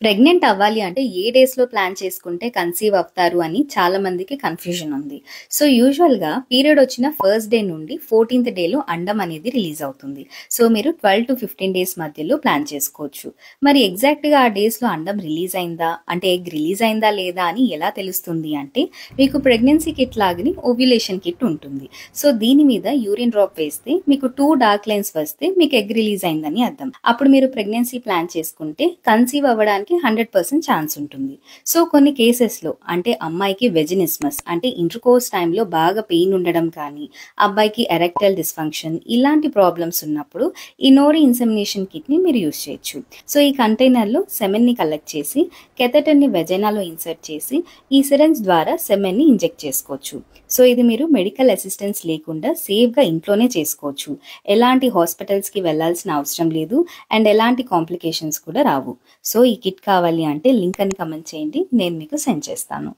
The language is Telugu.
ప్రెగ్నెంట్ అవ్వాలి అంటే ఏ డేస్‌లో ప్లాన్ చేసుకుంటే కన్సీవ్ అవుతారు అని చాలా మందికి కన్‌ఫ్యూజన్ ఉంది. సో, యూజువల్‌గా పీరియడ్ వచ్చిన ఫస్ట్ డే నుండి 14థ్ డేలో అండం అనేది రిలీజ్ అవుతుంది. సో, మీరు 12-15 డేస్ మధ్యలో ప్లాన్ చేసుకోవచ్చు. మరి ఎగ్జాక్ట్‌గా ఆ డేస్‌లో అండం రిలీజ్ అయిందా? అంటే ఎగ్ రిలీజ్ అయిందా లేదా అని ఎలా తెలుస్తుంది అంటే, మీకు ప్రెగ్నెన్సీ కిట్ లాగానే ఓవ్యులేషన్ కిట్ ఉంటుంది. సో, దీని మీద యూరిన్ డ్రాప్ వేస్తే మీకు 2 డార్క్ లైన్స్ వస్తే మీకు ఎగ్ రిలీజ్ అయిందని అర్థం. అప్పుడు మీరు ప్రెగ్నెన్సీ ప్లాన్ చేసుకుంటే కన్సీవ్ అవ్వడానికి 100% ఛాన్స్ ఉంటుంది. సో కొన్ని కేసెస్‌లో అంటే అమ్మాయికి వెజినిస్మస్ అంటే ఇంటర్‌కోర్స్ టైంలో బాగా పెయిన్ ఉండడం కానీ, అబ్బాయికి ఎరెక్టైల్ డిస్‌ఫంక్షన్ ఇలాంటి ప్రాబ్లమ్స్ ఉన్నప్పుడు ఈ నోరి ఇన్సెమినేషన్ కిట్‌ని మీరు యూజ్ చేయొచ్చు. సో ఈ కంటైనర్‌లో సెమెన్‌ని కలెక్ట్ చేసి కెథెటర్‌ని వెజైనాలో ఇన్సర్ట్ చేసి ఈ సిరంజ్ ద్వారా సెమెన్‌ని ఇంజెక్ట్ చేసుకోవచ్చు. సో ఇది మీరు మెడికల్ అసిస్టెన్స్ లేకుండా సేఫ్‌గా ఇంట్లోనే చేసుకోవచ్చు. ఎలాంటి హాస్పిటల్స్‌కి వెళ్ళాల్సిన అవసరం లేదు అండ్ ఎలాంటి కాంప్లికేషన్స్ కూడా రావు. సో ఈ కిట్ కావాలి అంటే లింక్ అని కమెంట్ చేయండి. నేను మీకు సెండ్ చేస్తాను.